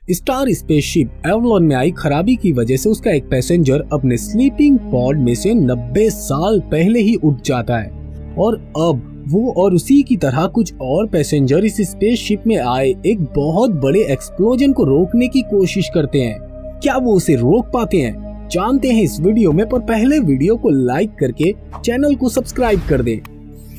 Star spaceship Avalon में आई खराबी की वजह से उसका एक पैसेंजर अपने स्लीपिंग पॉड में से 90 साल पहले ही उठ जाता है और अब वो और उसी की तरह कुछ और पैसेंजर इस स्पेसशिप में आए एक बहुत बड़े एक्सप्लोजन को रोकने की कोशिश करते हैं। क्या वो उसे रोक पाते हैं? जानते हैं इस वीडियो में, पर पहले वीडियो को लाइक करके चैनल को सब्सक्राइब कर दें।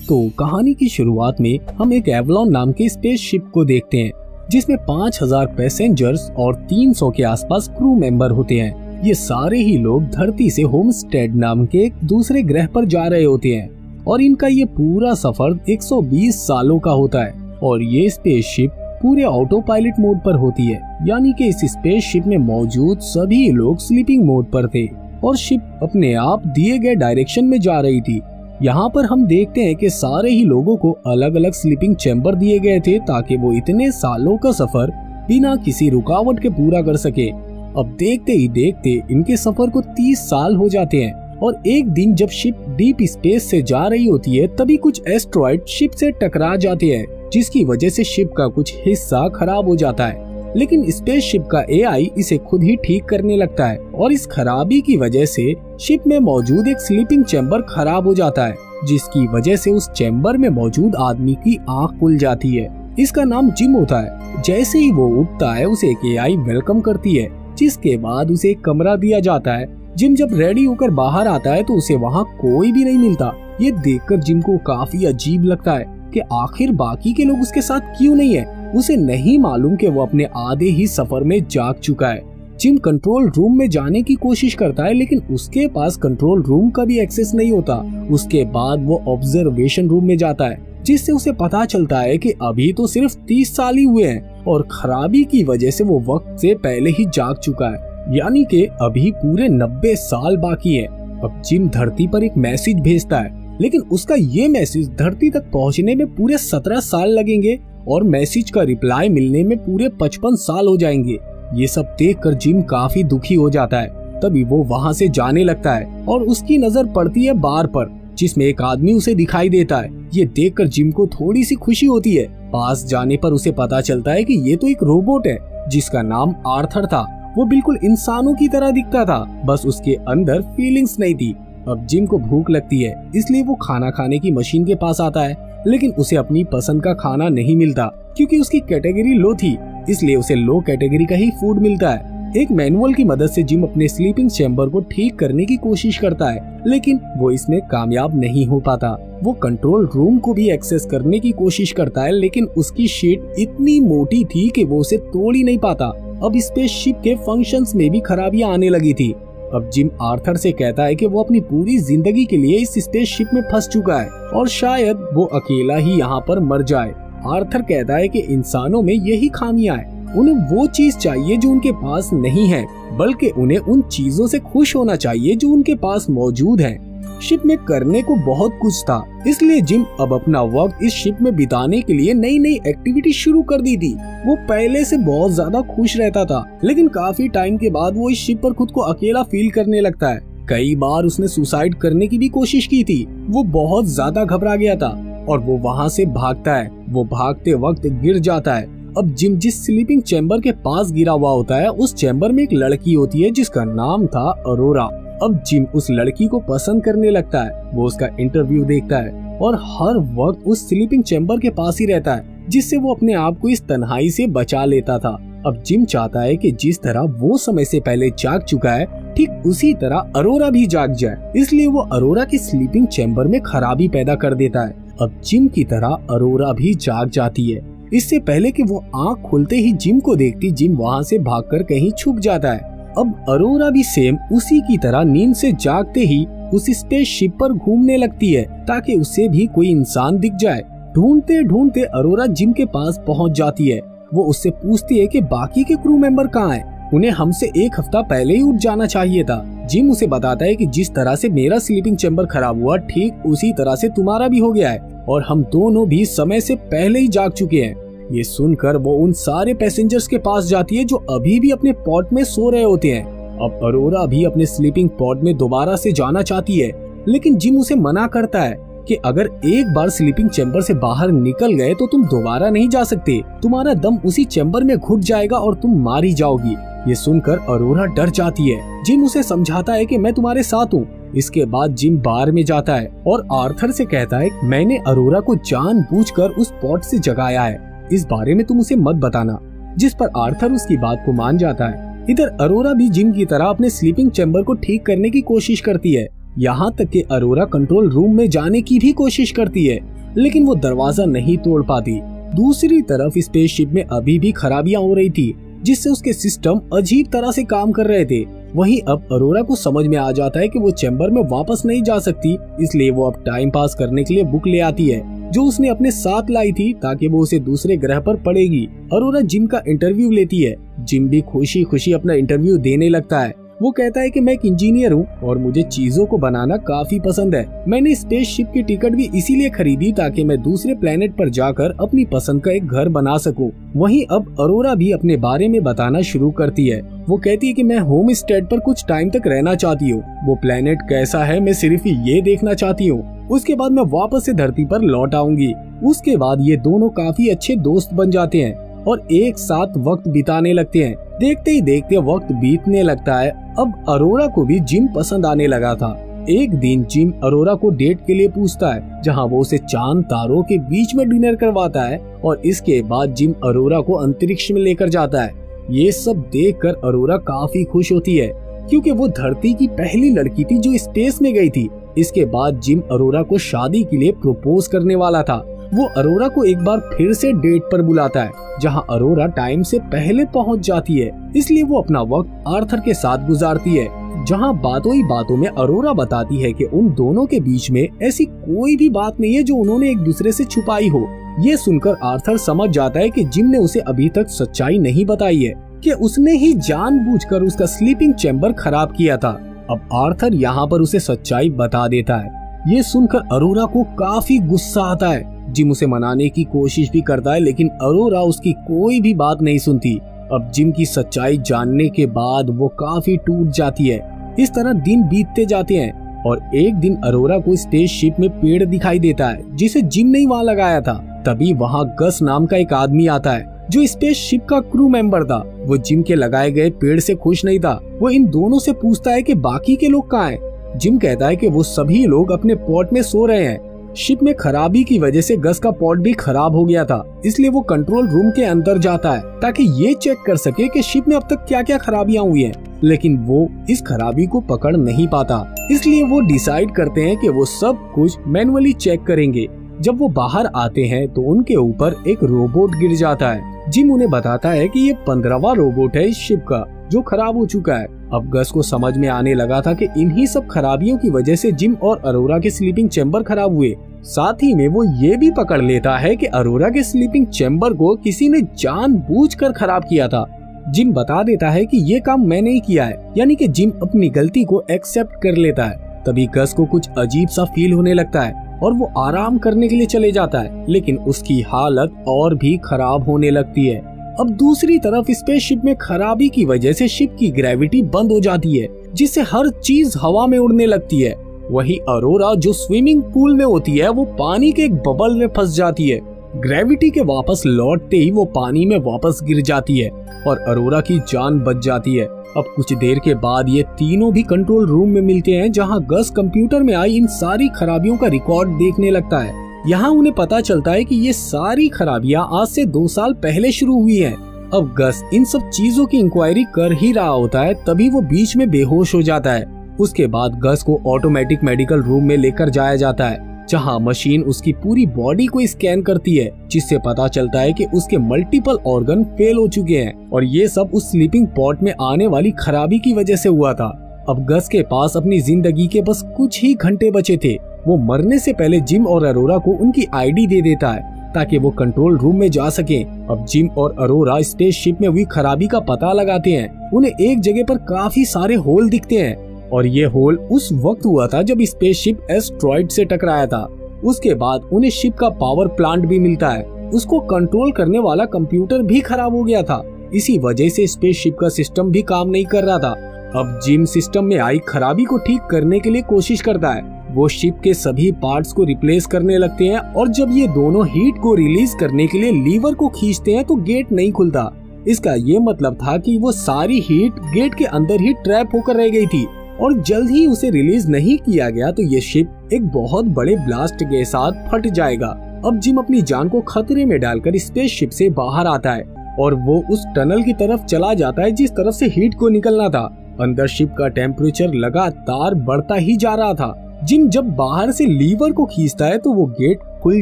तो कहानी की शुरुआत में हम एक एवलॉन नाम के स्पेसशिप को देखते हैं जिसमें 5000 पैसेंजर्स और 300 के आसपास क्रू मेंबर होते हैं। ये सारे ही लोग धरती से होमस्टेड नाम के एक दूसरे ग्रह पर जा रहे होते हैं और इनका ये पूरा सफर 120 सालों का होता है और ये स्पेसशिप पूरे ऑटो पायलट मोड पर होती है, यानी कि इस स्पेसशिप में मौजूद सभी लोग स्लीपिंग मोड पर थे और शिप अपने आप दिए गए डायरेक्शन में जा रही थी। यहाँ पर हम देखते हैं कि सारे ही लोगों को अलग अलग स्लीपिंग चैम्बर दिए गए थे ताकि वो इतने सालों का सफर बिना किसी रुकावट के पूरा कर सके। अब देखते ही देखते इनके सफर को 30 साल हो जाते हैं और एक दिन जब शिप डीप स्पेस से जा रही होती है तभी कुछ एस्ट्रॉइड शिप से टकरा जाते हैं जिसकी वजह से शिप का कुछ हिस्सा खराब हो जाता है। लेकिन स्पेसशिप का एआई इसे खुद ही ठीक करने लगता है और इस खराबी की वजह से शिप में मौजूद एक स्लीपिंग चैम्बर खराब हो जाता है जिसकी वजह से उस चैम्बर में मौजूद आदमी की आंख खुल जाती है। इसका नाम जिम होता है। जैसे ही वो उठता है उसे एक एआई वेलकम करती है जिसके बाद उसे एक कमरा दिया जाता है। जिम जब रेडी होकर बाहर आता है तो उसे वहाँ कोई भी नहीं मिलता। ये देखकर जिम को काफी अजीब लगता है कि आखिर बाकी के लोग उसके साथ क्यों नहीं है। उसे नहीं मालूम कि वो अपने आधे ही सफर में जाग चुका है। जिम कंट्रोल रूम में जाने की कोशिश करता है लेकिन उसके पास कंट्रोल रूम का भी एक्सेस नहीं होता। उसके बाद वो ऑब्जर्वेशन रूम में जाता है जिससे उसे पता चलता है कि अभी तो सिर्फ 30 साल ही हुए हैं और खराबी की वजह से वो वक्त से पहले ही जाग चुका है, यानी कि अभी पूरे 90 साल बाकी है। अब जिम धरती पर एक मैसेज भेजता है लेकिन उसका ये मैसेज धरती तक पहुंचने में पूरे 17 साल लगेंगे और मैसेज का रिप्लाई मिलने में पूरे 55 साल हो जाएंगे। ये सब देखकर जिम काफी दुखी हो जाता है। तभी वो वहाँ से जाने लगता है और उसकी नजर पड़ती है बार पर जिसमें एक आदमी उसे दिखाई देता है। ये देखकर जिम को थोड़ी सी खुशी होती है। पास जाने पर उसे पता चलता है कि ये तो एक रोबोट है जिसका नाम आर्थर था। वो बिल्कुल इंसानों की तरह दिखता था, बस उसके अंदर फीलिंग्स नहीं थी। अब जिम को भूख लगती है इसलिए वो खाना खाने की मशीन के पास आता है लेकिन उसे अपनी पसंद का खाना नहीं मिलता क्योंकि उसकी कैटेगरी लो थी, इसलिए उसे लो कैटेगरी का ही फूड मिलता है। एक मैनुअल की मदद से जिम अपने स्लीपिंग चैम्बर को ठीक करने की कोशिश करता है लेकिन वो इसमें कामयाब नहीं हो पाता। वो कंट्रोल रूम को भी एक्सेस करने की कोशिश करता है लेकिन उसकी शीट इतनी मोटी थी कि वो उसे तोड़ ही नहीं पाता। अब स्पेसशिप के फंक्शंस में भी खराबियां आने लगी थी। अब जिम आर्थर से कहता है कि वो अपनी पूरी जिंदगी के लिए इस स्पेसशिप में फंस चुका है और शायद वो अकेला ही यहाँ पर मर जाए। आर्थर कहता है कि इंसानों में यही खामियां हैं। उन्हें वो चीज चाहिए जो उनके पास नहीं है, बल्कि उन्हें उन चीजों से खुश होना चाहिए जो उनके पास मौजूद है। शिप में करने को बहुत कुछ था, इसलिए जिम अब अपना वक्त इस शिप में बिताने के लिए नई नई एक्टिविटी शुरू कर दी थी। वो पहले से बहुत ज्यादा खुश रहता था लेकिन काफी टाइम के बाद वो इस शिप पर खुद को अकेला फील करने लगता है। कई बार उसने सुसाइड करने की भी कोशिश की थी। वो बहुत ज्यादा घबरा गया था और वो वहाँ से भागता है। वो भागते वक्त गिर जाता है। अब जिम जिस स्लीपिंग चैम्बर के पास गिरा हुआ होता है उस चैम्बर में एक लड़की होती है जिसका नाम था अरोरा। अब जिम उस लड़की को पसंद करने लगता है। वो उसका इंटरव्यू देखता है और हर वक्त उस स्लीपिंग चैम्बर के पास ही रहता है जिससे वो अपने आप को इस तन्हाई से बचा लेता था। अब जिम चाहता है कि जिस तरह वो समय से पहले जाग चुका है ठीक उसी तरह अरोरा भी जाग जाए, इसलिए वो अरोरा की स्लीपिंग चैम्बर में खराबी पैदा कर देता है। अब जिम की तरह अरोरा भी जाग जाती है। इससे पहले कि वो आँख खुलते ही जिम को देखती जिम वहाँ से भागकर कहीं छुप जाता है। अब अरोरा भी सेम उसी की तरह नींद से जागते ही उस स्पेसशिप पर घूमने लगती है ताकि उसे भी कोई इंसान दिख जाए। ढूंढते ढूंढते अरोरा जिम के पास पहुंच जाती है। वो उससे पूछती है कि बाकी के क्रू मेंबर कहाँ हैं? उन्हें हमसे एक हफ्ता पहले ही उठ जाना चाहिए था। जिम उसे बताता है कि जिस तरह से मेरा स्लीपिंग चैम्बर खराब हुआ ठीक उसी तरह से तुम्हारा भी हो गया है और हम दोनों भी समय से पहले ही जाग चुके हैं। ये सुनकर वो उन सारे पैसेंजर्स के पास जाती है जो अभी भी अपने पॉड में सो रहे होते हैं। अब अरोरा भी अपने स्लीपिंग पॉड में दोबारा से जाना चाहती है लेकिन जिम उसे मना करता है कि अगर एक बार स्लीपिंग चैम्बर से बाहर निकल गए तो तुम दोबारा नहीं जा सकते, तुम्हारा दम उसी चैम्बर में घुट जाएगा और तुम मारी जाओगी। ये सुनकर अरोरा डर जाती है। जिम उसे समझाता है कि मैं तुम्हारे साथ हूँ। इसके बाद जिम बार में जाता है और आर्थर से कहता है मैंने अरोरा को जानबूझकर उस पॉट से जगाया है, इस बारे में तुम उसे मत बताना। जिस पर आर्थर उसकी बात को मान जाता है। इधर अरोरा भी जिम की तरह अपने स्लीपिंग चैम्बर को ठीक करने की कोशिश करती है। यहाँ तक कि अरोरा कंट्रोल रूम में जाने की भी कोशिश करती है, लेकिन वो दरवाजा नहीं तोड़ पाती। दूसरी तरफ स्पेसशिप में अभी भी खराबियां हो रही थी, जिससे उसके सिस्टम अजीब तरह से काम कर रहे थे। वहीं अब अरोरा को समझ में आ जाता है कि वो चैम्बर में वापस नहीं जा सकती, इसलिए वो अब टाइम पास करने के लिए बुक ले आती है जो उसने अपने साथ लाई थी ताकि वो उसे दूसरे ग्रह पर पढ़ेगी। अरोरा जिम का इंटरव्यू लेती है। जिम भी खुशी खुशी अपना इंटरव्यू देने लगता है। वो कहता है कि मैं एक इंजीनियर हूँ और मुझे चीजों को बनाना काफी पसंद है। मैंने स्पेसशिप की टिकट भी इसीलिए खरीदी ताकि मैं दूसरे प्लेनेट पर जाकर अपनी पसंद का एक घर बना सकूं। वहीं अब अरोरा भी अपने बारे में बताना शुरू करती है। वो कहती है कि मैं होम स्टेट पर कुछ टाइम तक रहना चाहती हूँ। वो प्लेनेट कैसा है मैं सिर्फ ये देखना चाहती हूँ। उसके बाद मैं वापस से धरती पर लौट आऊंगी। उसके बाद ये दोनों काफी अच्छे दोस्त बन जाते हैं और एक साथ वक्त बिताने लगते हैं। देखते ही देखते वक्त बीतने लगता है। अब अरोरा को भी जिम पसंद आने लगा था। एक दिन जिम अरोरा को डेट के लिए पूछता है, जहां वो उसे चांद तारों के बीच में डिनर करवाता है और इसके बाद जिम अरोरा को अंतरिक्ष में लेकर जाता है। ये सब देखकर अरोरा काफी खुश होती है, क्योंकि वो धरती की पहली लड़की थी जो स्पेस में गई थी। इसके बाद जिम अरोरा को शादी के लिए प्रपोज करने वाला था। वो अरोरा को एक बार फिर से डेट पर बुलाता है, जहां अरोरा टाइम से पहले पहुंच जाती है, इसलिए वो अपना वक्त आर्थर के साथ गुजारती है। जहां बातों ही बातों में अरोरा बताती है कि उन दोनों के बीच में ऐसी कोई भी बात नहीं है जो उन्होंने एक दूसरे से छुपाई हो। ये सुनकर आर्थर समझ जाता है कि जिम ने उसे अभी तक सच्चाई नहीं बताई है, कि उसने ही जानबूझकर उसका स्लीपिंग चैम्बर खराब किया था। अब आर्थर यहाँ पर उसे सच्चाई बता देता है। ये सुनकर अरोरा को काफी गुस्सा आता है। जिम उसे मनाने की कोशिश भी करता है, लेकिन अरोरा उसकी कोई भी बात नहीं सुनती। अब जिम की सच्चाई जानने के बाद वो काफी टूट जाती है। इस तरह दिन बीतते जाते हैं और एक दिन अरोरा को स्पेसशिप में पेड़ दिखाई देता है, जिसे जिम ने वहाँ लगाया था। तभी वहाँ गस नाम का एक आदमी आता है जो स्पेसशिप का क्रू मेंबर था। वो जिम के लगाए गए पेड़ से खुश नहीं था। वो इन दोनों से पूछता है कि बाकी के लोग कहाँ हैं। जिम कहता है कि वो सभी लोग अपने पॉट में सो रहे हैं। शिप में खराबी की वजह से गस का पॉट भी खराब हो गया था, इसलिए वो कंट्रोल रूम के अंदर जाता है ताकि ये चेक कर सके कि शिप में अब तक क्या क्या खराबियां हुई हैं। लेकिन वो इस खराबी को पकड़ नहीं पाता, इसलिए वो डिसाइड करते हैं कि वो सब कुछ मैनुअली चेक करेंगे। जब वो बाहर आते हैं तो उनके ऊपर एक रोबोट गिर जाता है। जिम उन्हें बताता है कि ये 15वां रोबोट है इस शिप का जो खराब हो चुका है। अब गस को समझ में आने लगा था कि इन्हीं सब खराबियों की वजह से जिम और अरोरा के स्लीपिंग चैम्बर खराब हुए। साथ ही में वो ये भी पकड़ लेता है कि अरोरा के स्लीपिंग चैम्बर को किसी ने जानबूझकर खराब किया था। जिम बता देता है कि ये काम मैंने ही किया है, यानी कि जिम अपनी गलती को एक्सेप्ट कर लेता है। तभी गस को कुछ अजीब सा फील होने लगता है और वो आराम करने के लिए चले जाता है, लेकिन उसकी हालत और भी खराब होने लगती है। अब दूसरी तरफ स्पेसशिप में खराबी की वजह से शिप की ग्रेविटी बंद हो जाती है, जिससे हर चीज हवा में उड़ने लगती है। वही अरोरा जो स्विमिंग पूल में होती है वो पानी के एक बबल में फंस जाती है। ग्रेविटी के वापस लौटते ही वो पानी में वापस गिर जाती है और अरोरा की जान बच जाती है। अब कुछ देर के बाद ये तीनों भी कंट्रोल रूम में मिलते हैं, जहां गस कंप्यूटर में आई इन सारी खराबियों का रिकॉर्ड देखने लगता है। यहाँ उन्हें पता चलता है कि ये सारी खराबियां आज से 2 साल पहले शुरू हुई हैं। अब गस इन सब चीजों की इंक्वायरी कर ही रहा होता है, तभी वो बीच में बेहोश हो जाता है। उसके बाद गस को ऑटोमेटिक मेडिकल रूम में लेकर जाया जाता है, जहां मशीन उसकी पूरी बॉडी को स्कैन करती है, जिससे पता चलता है कि उसके मल्टीपल ऑर्गन फेल हो चुके हैं और ये सब उस स्लीपिंग पॉट में आने वाली खराबी की वजह से हुआ था। अब गस के पास अपनी जिंदगी के बस कुछ ही घंटे बचे थे। वो मरने से पहले जिम और अरोरा को उनकी आईडी दे देता है ताकि वो कंट्रोल रूम में जा सके। अब जिम और अरोरा स्पेसशिप में हुई खराबी का पता लगाते हैं। उन्हें एक जगह पर काफी सारे होल दिखते हैं और ये होल उस वक्त हुआ था जब स्पेसशिप एस्ट्रॉइड से टकराया था। उसके बाद उन्हें शिप का पावर प्लांट भी मिलता है। उसको कंट्रोल करने वाला कंप्यूटर भी खराब हो गया था। इसी वजह से स्पेसशिप का सिस्टम भी काम नहीं कर रहा था। अब जिम सिस्टम में आई खराबी को ठीक करने के लिए कोशिश करता है। वो शिप के सभी पार्ट्स को रिप्लेस करने लगते हैं और जब ये दोनों हीट को रिलीज करने के लिए लीवर को खींचते हैं तो गेट नहीं खुलता। इसका ये मतलब था कि वो सारी हीट गेट के अंदर ही ट्रैप होकर रह गई थी और जल्द ही उसे रिलीज नहीं किया गया तो ये शिप एक बहुत बड़े ब्लास्ट के साथ फट जाएगा। अब जिम अपनी जान को खतरे में डालकर स्पेसशिप से बाहर आता है और वो उस टनल की तरफ चला जाता है जिस तरफ से हीट को निकलना था। अंदर शिप का टेम्परेचर लगातार बढ़ता ही जा रहा था। जिम जब बाहर से लीवर को खींचता है तो वो गेट खुल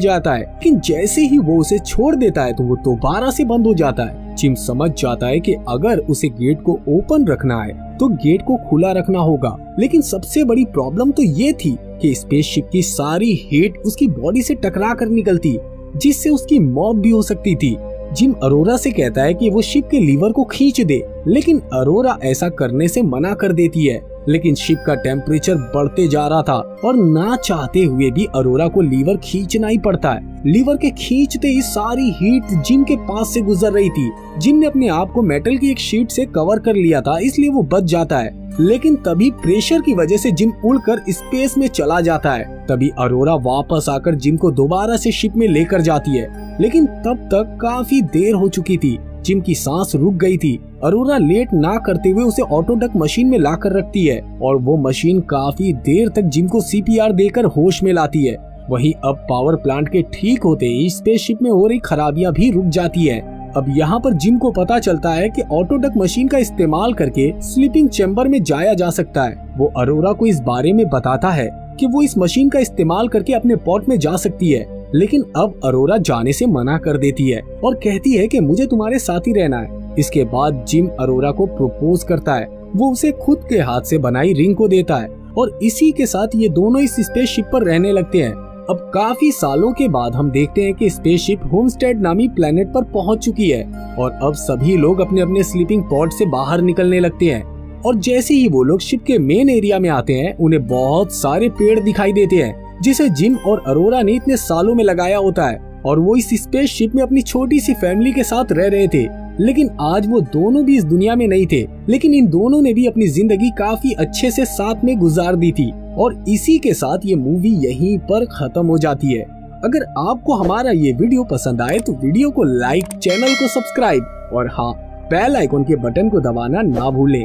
जाता है, लेकिन जैसे ही वो उसे छोड़ देता है तो वो दोबारा से बंद हो जाता है। जिम समझ जाता है कि अगर उसे गेट को ओपन रखना है तो गेट को खुला रखना होगा, लेकिन सबसे बड़ी प्रॉब्लम तो ये थी कि स्पेसशिप की सारी हीट उसकी बॉडी से टकरा कर निकलती, जिससे उसकी मौत भी हो सकती थी। जिम अरोरा से कहता है कि वो शिप के लीवर को खींच दे, लेकिन अरोरा ऐसा करने से मना कर देती है। लेकिन शिप का टेम्परेचर बढ़ते जा रहा था और ना चाहते हुए भी अरोरा को लीवर खींचना ही पड़ता है। लीवर के खींचते ही सारी हीट जिम के पास से गुजर रही थी। जिम ने अपने आप को मेटल की एक शीट से कवर कर लिया था, इसलिए वो बच जाता है, लेकिन तभी प्रेशर की वजह से जिम उड़कर स्पेस में चला जाता है। तभी अरोरा वापस आकर जिम को दोबारा से शिप में लेकर जाती है, लेकिन तब तक काफी देर हो चुकी थी। जिम की सांस रुक गई थी। अरोरा लेट ना करते हुए उसे ऑटोडक मशीन में ला कर रखती है और वो मशीन काफी देर तक जिम को सीपीआर देकर होश में लाती है। वहीं अब पावर प्लांट के ठीक होते ही स्पेसशिप में हो रही खराबियां भी रुक जाती है। अब यहाँ पर जिम को पता चलता है कि ऑटोडक मशीन का इस्तेमाल करके स्लीपिंग चैम्बर में जाया जा सकता है। वो अरोरा को इस बारे में बताता है कि वो इस मशीन का इस्तेमाल करके अपने पॉट में जा सकती है, लेकिन अब अरोरा जाने से मना कर देती है और कहती है कि मुझे तुम्हारे साथ ही रहना है। इसके बाद जिम अरोरा को प्रपोज करता है। वो उसे खुद के हाथ से बनाई रिंग को देता है और इसी के साथ ये दोनों इस स्पेसशिप पर रहने लगते हैं। अब काफी सालों के बाद हम देखते हैं कि स्पेसशिप होमस्टेड नामी प्लेनेट पर पहुंच चुकी है और अब सभी लोग अपने अपने स्लीपिंग पॉड से बाहर निकलने लगते हैं। और जैसे ही वो लोग शिप के मेन एरिया में आते हैं उन्हें बहुत सारे पेड़ दिखाई देते हैं जिसे जिम और अरोरा ने इतने सालों में लगाया होता है और वो इस स्पेसशिप में अपनी छोटी सी फैमिली के साथ रह रहे थे। लेकिन आज वो दोनों भी इस दुनिया में नहीं थे, लेकिन इन दोनों ने भी अपनी जिंदगी काफी अच्छे से साथ में गुजार दी थी। और इसी के साथ ये मूवी यहीं पर खत्म हो जाती है। अगर आपको हमारा ये वीडियो पसंद आए तो वीडियो को लाइक, चैनल को सब्सक्राइब और हाँ, बेल आइकन के बटन को दबाना ना भूलें।